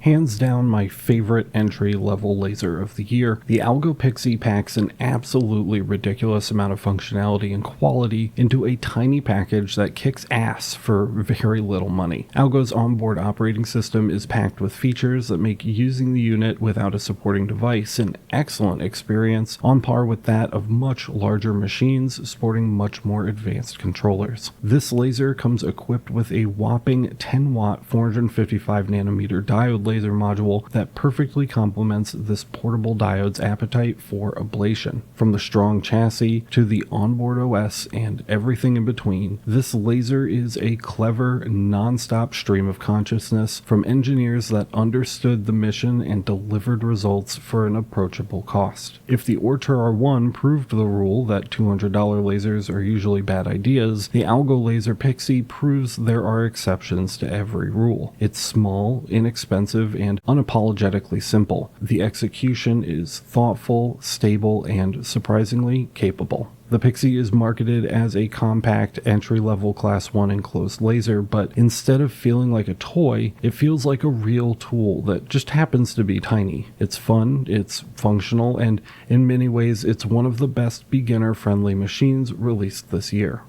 Hands down my favorite entry-level laser of the year, the Algo Pixi packs an absolutely ridiculous amount of functionality and quality into a tiny package that kicks ass for very little money. Algo's onboard operating system is packed with features that make using the unit without a supporting device an excellent experience, on par with that of much larger machines sporting much more advanced controllers. This laser comes equipped with a whopping 10-watt 455nm diode laser module that perfectly complements this portable diode's appetite for ablation. From the strong chassis to the onboard OS and everything in between, this laser is a clever, non-stop stream of consciousness from engineers that understood the mission and delivered results for an approachable cost. If the Ortur R1 proved the rule that $200 lasers are usually bad ideas, the Algo Laser Pixi proves there are exceptions to every rule. It's small, inexpensive, and unapologetically simple. The execution is thoughtful, stable, and surprisingly capable. The Pixi is marketed as a compact, entry-level Class 1 enclosed laser, but instead of feeling like a toy, it feels like a real tool that just happens to be tiny. It's fun, it's functional, and in many ways it's one of the best beginner-friendly machines released this year.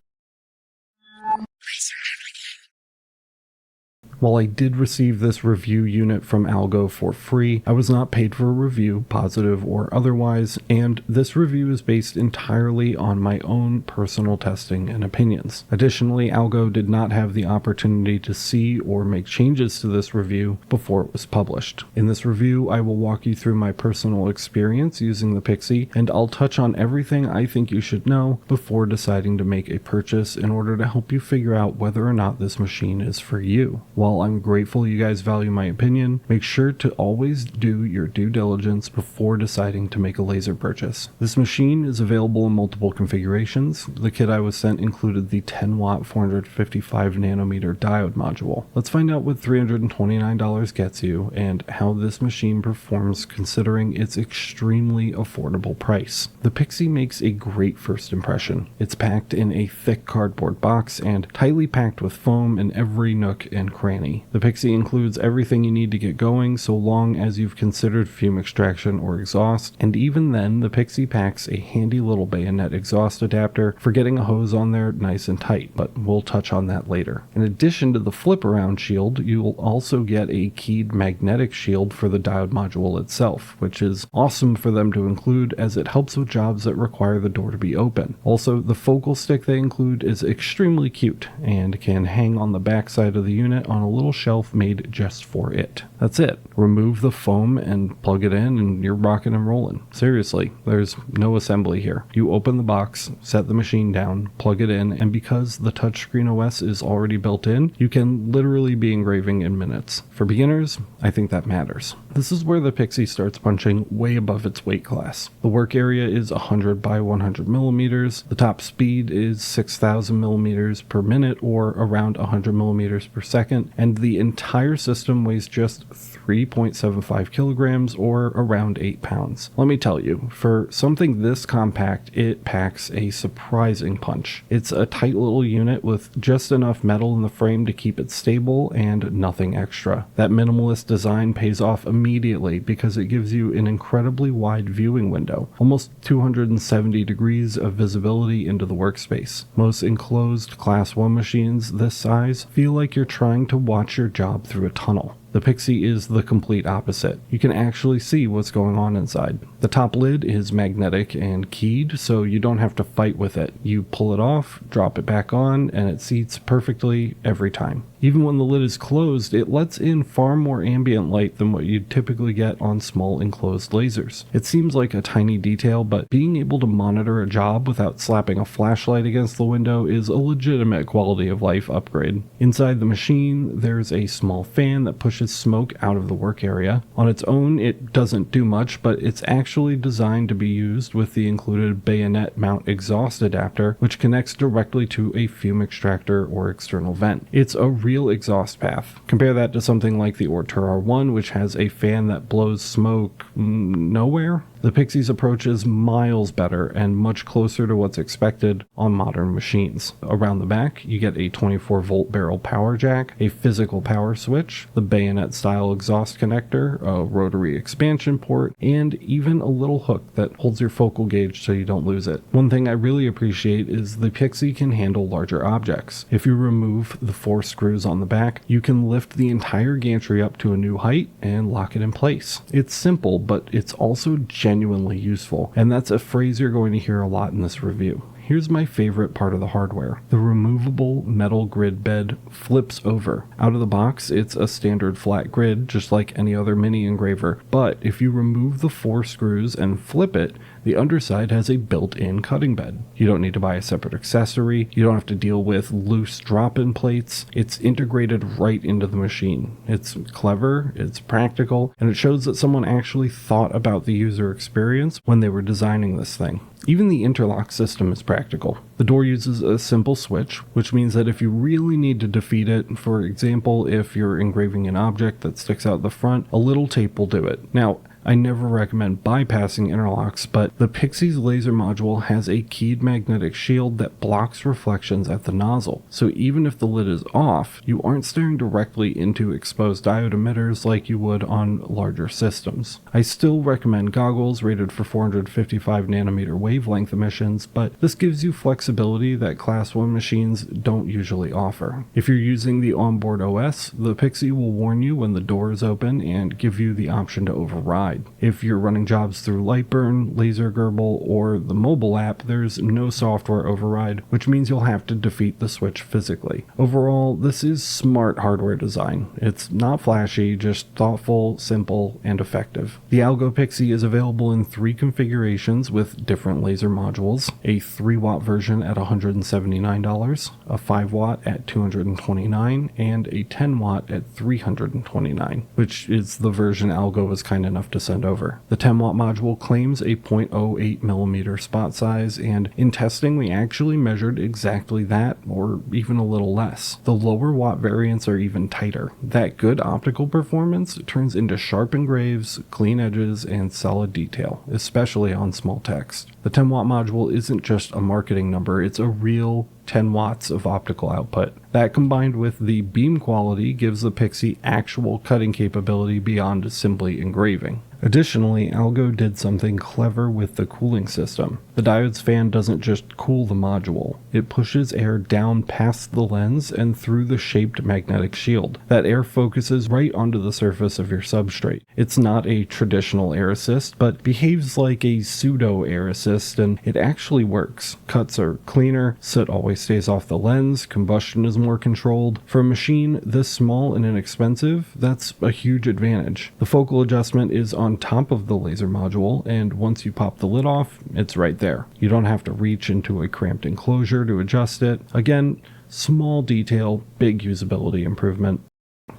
While I did receive this review unit from Algo for free, I was not paid for a review, positive or otherwise, and this review is based entirely on my own personal testing and opinions. Additionally, Algo did not have the opportunity to see or make changes to this review before it was published. In this review, I will walk you through my personal experience using the Pixi, and I'll touch on everything I think you should know before deciding to make a purchase in order to help you figure out whether or not this machine is for you. While I'm grateful you guys value my opinion, make sure to always do your due diligence before deciding to make a laser purchase. This machine is available in multiple configurations. The kit I was sent included the 10-watt 455nm diode module. Let's find out what $329 gets you and how this machine performs considering its extremely affordable price. The Pixi makes a great first impression. It's packed in a thick cardboard box and tightly packed with foam in every nook and cranny. The Pixi includes everything you need to get going so long as you've considered fume extraction or exhaust, and even then the Pixi packs a handy little bayonet exhaust adapter for getting a hose on there nice and tight, but we'll touch on that later. In addition to the flip around shield, you'll also get a keyed magnetic shield for the diode module itself, which is awesome for them to include as it helps with jobs that require the door to be open. Also, the focal stick they include is extremely cute and can hang on the back side of the unit on a little shelf made just for it. That's it. Remove the foam and plug it in and you're rocking and rolling. Seriously, there's no assembly here. You open the box, set the machine down, plug it in, and because the touchscreen OS is already built in, you can literally be engraving in minutes. For beginners, I think that matters. This is where the Pixi starts punching way above its weight class. The work area is 100 by 100 millimeters. The top speed is 6,000 millimeters per minute or around 100 millimeters per second, and the entire system weighs just 3.75 kilograms or around 8 pounds. Let me tell you, for something this compact, it packs a surprising punch. It's a tight little unit with just enough metal in the frame to keep it stable and nothing extra. That minimalist design pays off immediately because it gives you an incredibly wide viewing window, almost 270 degrees of visibility into the workspace. Most enclosed Class 1 machines this size feel like you're trying to watch your job through a tunnel. The Pixi is the complete opposite. You can actually see what's going on inside. The top lid is magnetic and keyed, so you don't have to fight with it. You pull it off, drop it back on, and it seats perfectly every time. Even when the lid is closed, it lets in far more ambient light than what you'd typically get on small enclosed lasers. It seems like a tiny detail, but being able to monitor a job without slapping a flashlight against the window is a legitimate quality of life upgrade. Inside the machine, there's a small fan that pushes smoke out of the work area. On its own, it doesn't do much, but it's actually designed to be used with the included bayonet mount exhaust adapter, which connects directly to a fume extractor or external vent. It's a real exhaust path. Compare that to something like the Ortur R1, which has a fan that blows smoke nowhere. The Pixi's approach is miles better and much closer to what's expected on modern machines. Around the back, you get a 24-volt barrel power jack, a physical power switch, the bayonet-style exhaust connector, a rotary expansion port, and even a little hook that holds your focal gauge so you don't lose it. One thing I really appreciate is the Pixi can handle larger objects. If you remove the 4 screws on the back, you can lift the entire gantry up to a new height and lock it in place. It's simple, but it's also genuinely useful, and that's a phrase you're going to hear a lot in this review. Here's my favorite part of the hardware. The removable metal grid bed flips over. Out of the box, it's a standard flat grid, just like any other mini engraver, but if you remove the 4 screws and flip it, the underside has a built-in cutting bed. You don't need to buy a separate accessory, you don't have to deal with loose drop-in plates, it's integrated right into the machine. It's clever, it's practical, and it shows that someone actually thought about the user experience when they were designing this thing. Even the interlock system is practical. The door uses a simple switch, which means that if you really need to defeat it, for example, if you're engraving an object that sticks out the front, a little tape will do it. Now, I never recommend bypassing interlocks, but the Pixi's laser module has a keyed magnetic shield that blocks reflections at the nozzle. So even if the lid is off, you aren't staring directly into exposed diode emitters like you would on larger systems. I still recommend goggles rated for 455 nanometer wavelength emissions, but this gives you flexibility that Class 1 machines don't usually offer. If you're using the onboard OS, the Pixi will warn you when the door is open and give you the option to override. If you're running jobs through Lightburn, Laser Gerbil, or the mobile app, there's no software override, which means you'll have to defeat the switch physically. Overall, this is smart hardware design. It's not flashy, just thoughtful, simple, and effective. The Algo Pixi is available in 3 configurations with different laser modules: a 3-watt version at $179, a 5-watt at $229, and a 10-watt at $329, which is the version Algo was kind enough to send over. The 10-watt module claims a 0.08mm spot size, and in testing we actually measured exactly that, or even a little less. The lower watt variants are even tighter. That good optical performance turns into sharp engraves, clean edges, and solid detail, especially on small text. The 10-watt module isn't just a marketing number, it's a real 10 watts of optical output. That combined with the beam quality gives the Pixi actual cutting capability beyond simply engraving. Additionally, Algo did something clever with the cooling system. The diode's fan doesn't just cool the module, it pushes air down past the lens and through the shaped magnetic shield. That air focuses right onto the surface of your substrate. It's not a traditional air assist, but behaves like a pseudo air assist, and it actually works. Cuts are cleaner, soot always stays off the lens, combustion is more controlled. For a machine this small and inexpensive, that's a huge advantage. The focal adjustment is on top of the laser module, and once you pop the lid off, it's right there. You don't have to reach into a cramped enclosure to adjust it. Again, small detail, big usability improvement.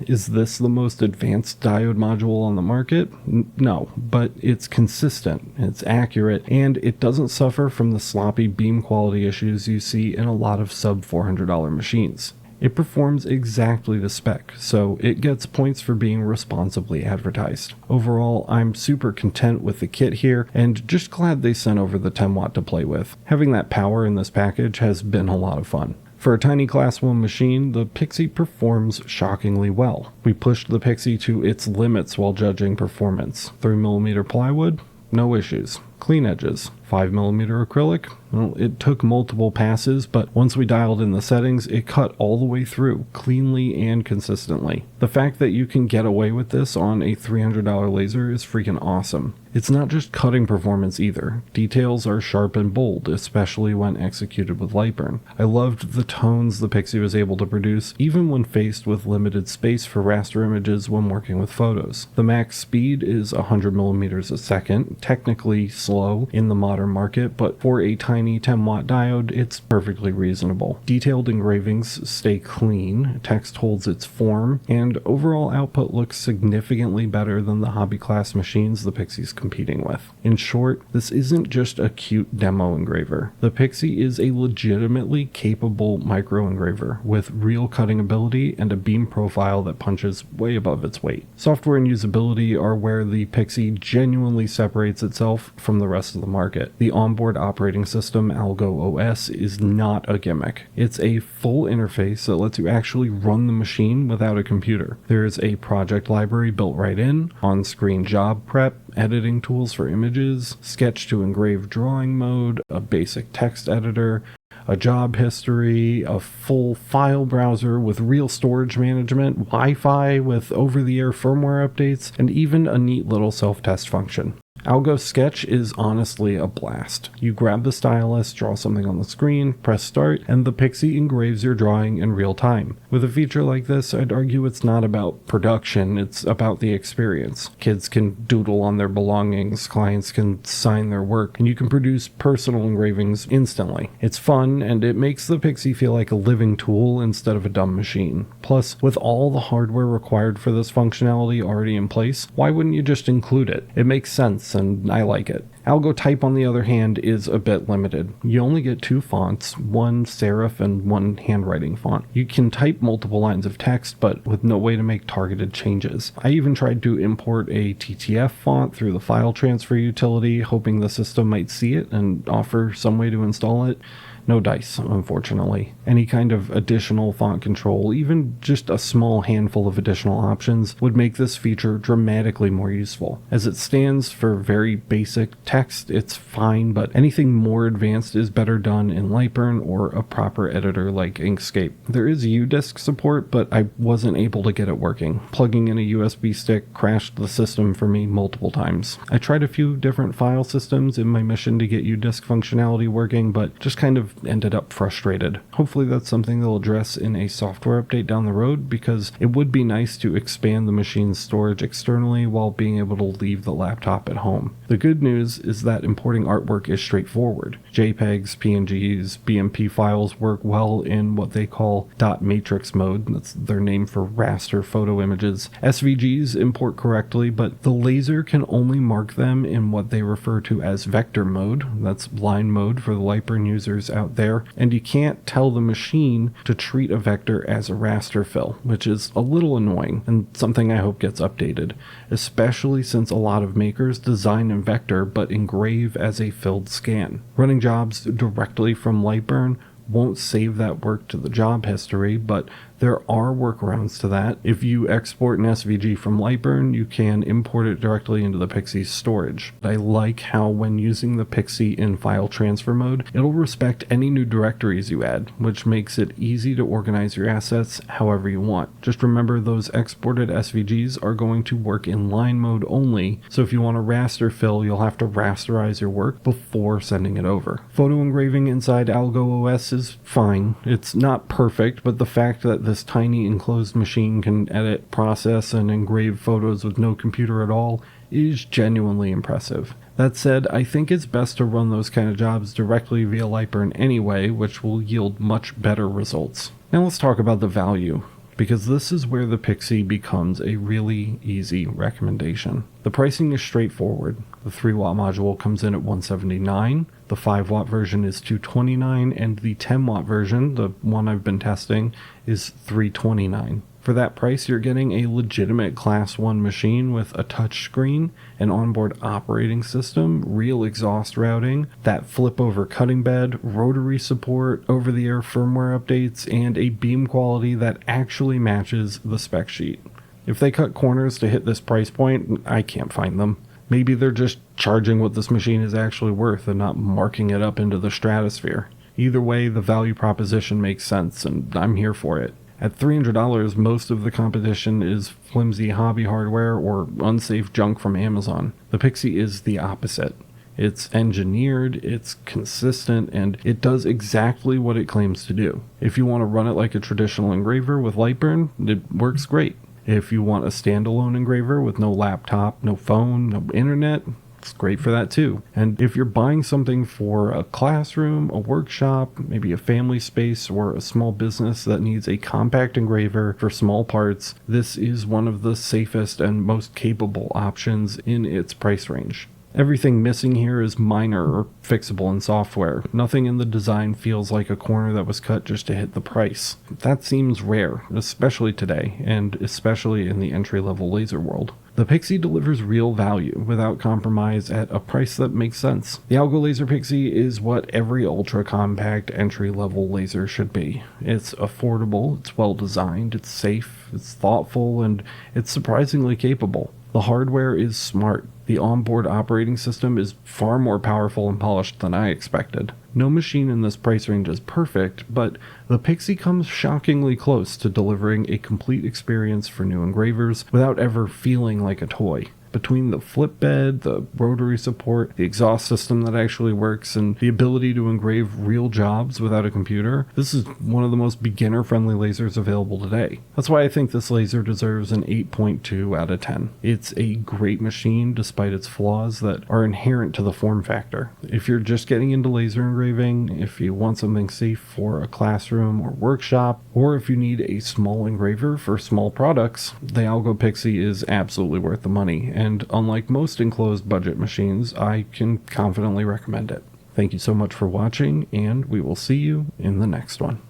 Is this the most advanced diode module on the market? No, but it's consistent, it's accurate, and it doesn't suffer from the sloppy beam quality issues you see in a lot of sub $400 machines. It performs exactly the spec, so it gets points for being responsibly advertised. Overall, I'm super content with the kit here, and just glad they sent over the 10 watt to play with. Having that power in this package has been a lot of fun. For a tiny Class 1 machine, the Pixi performs shockingly well. We pushed the Pixi to its limits while judging performance. 3mm plywood? No issues. Clean edges. 5mm acrylic? Well, it took multiple passes, but once we dialed in the settings, it cut all the way through, cleanly and consistently. The fact that you can get away with this on a $300 laser is freaking awesome. It's not just cutting performance either. Details are sharp and bold, especially when executed with Lightburn. I loved the tones the Pixi was able to produce, even when faced with limited space for raster images when working with photos. The max speed is 100mm a second, technically low in the modern market, but for a tiny 10-watt diode, it's perfectly reasonable. Detailed engravings stay clean, text holds its form, and overall output looks significantly better than the hobby class machines the Pixie's competing with. In short, this isn't just a cute demo engraver. The Pixi is a legitimately capable micro engraver with real cutting ability and a beam profile that punches way above its weight. Software and usability are where the Pixi genuinely separates itself from the rest of the market. The onboard operating system, AlgoOS, is not a gimmick. It's a full interface that lets you actually run the machine without a computer. There's a project library built right in, on-screen job prep, editing tools for images, sketch to engrave drawing mode, a basic text editor, a job history, a full file browser with real storage management, Wi-Fi with over-the-air firmware updates, and even a neat little self-test function. Algo Sketch is honestly a blast. You grab the stylus, draw something on the screen, press start, and the Pixi engraves your drawing in real time. With a feature like this, I'd argue it's not about production, it's about the experience. Kids can doodle on their belongings, clients can sign their work, and you can produce personal engravings instantly. It's fun, and it makes the Pixi feel like a living tool instead of a dumb machine. Plus, with all the hardware required for this functionality already in place, why wouldn't you just include it? It makes sense, and I like it. Algo Type, on the other hand, is a bit limited. You only get 2 fonts, one serif and one handwriting font. You can type multiple lines of text, but with no way to make targeted changes. I even tried to import a TTF font through the file transfer utility, hoping the system might see it and offer some way to install it. No dice, unfortunately. Any kind of additional font control, even just a small handful of additional options, would make this feature dramatically more useful. As it stands for very basic text, it's fine, but anything more advanced is better done in Lightburn or a proper editor like Inkscape. There is UDisk support, but I wasn't able to get it working. Plugging in a USB stick crashed the system for me multiple times. I tried a few different file systems in my mission to get UDisk functionality working, but just kind of ended up frustrated. Hopefully that's something they'll address in a software update down the road, because it would be nice to expand the machine's storage externally while being able to leave the laptop at home. The good news is that importing artwork is straightforward. JPEGs, PNGs, BMP files work well in what they call dot matrix mode. That's their name for raster photo images. SVGs import correctly, but the laser can only mark them in what they refer to as vector mode. That's line mode for the Lightburn users out there, and you can't tell the machine to treat a vector as a raster fill, which is a little annoying and something I hope gets updated, especially since a lot of makers design in vector but engrave as a filled scan. Running jobs directly from Lightburn won't save that work to the job history, but there are workarounds to that. If you export an SVG from Lightburn, you can import it directly into the Pixi's storage. I like how when using the Pixi in file transfer mode, it'll respect any new directories you add, which makes it easy to organize your assets however you want. Just remember, those exported SVGs are going to work in line mode only, so if you want to raster fill, you'll have to rasterize your work before sending it over. Photo engraving inside AlgoOS is fine. It's not perfect, but the fact that this tiny enclosed machine can edit, process, and engrave photos with no computer at all is genuinely impressive. That said, I think it's best to run those kind of jobs directly via Lightburn anyway, which will yield much better results. Now let's talk about the value, because this is where the Pixi becomes a really easy recommendation. The pricing is straightforward. The 3-watt module comes in at $179, the 5-watt version is $229, and the 10-watt version, the one I've been testing, is $329. For that price, you're getting a legitimate Class 1 machine with a touchscreen, an onboard operating system, real exhaust routing, that flip-over cutting bed, rotary support, over-the-air firmware updates, and a beam quality that actually matches the spec sheet. If they cut corners to hit this price point, I can't find them. Maybe they're just charging what this machine is actually worth and not marking it up into the stratosphere. Either way, the value proposition makes sense, and I'm here for it. At $300, most of the competition is flimsy hobby hardware or unsafe junk from Amazon. The Pixi is the opposite. It's engineered, it's consistent, and it does exactly what it claims to do. If you want to run it like a traditional engraver with Lightburn, it works great. If you want a standalone engraver with no laptop, no phone, no internet, It's great for that too. And if you're buying something for a classroom, a workshop, maybe a family space, or a small business that needs a compact engraver for small parts, this is one of the safest and most capable options in its price range. Everything missing here is minor or fixable in software. Nothing in the design feels like a corner that was cut just to hit the price. That seems rare, especially today, and especially in the entry-level laser world. The Pixi delivers real value without compromise at a price that makes sense. The Algo Laser Pixi is what every ultra-compact entry-level laser should be. It's affordable, it's well-designed, it's safe, it's thoughtful, and it's surprisingly capable. The hardware is smart. The onboard operating system is far more powerful and polished than I expected. No machine in this price range is perfect, but the Pixi comes shockingly close to delivering a complete experience for new engravers without ever feeling like a toy. Between the flip bed, the rotary support, the exhaust system that actually works, and the ability to engrave real jobs without a computer, this is one of the most beginner-friendly lasers available today. That's why I think this laser deserves an 8.2 out of 10. It's a great machine despite its flaws that are inherent to the form factor. If you're just getting into laser engraving, if you want something safe for a classroom or workshop, or if you need a small engraver for small products, the Algo Pixi is absolutely worth the money. And unlike most enclosed budget machines, I can confidently recommend it. Thank you so much for watching, and we will see you in the next one.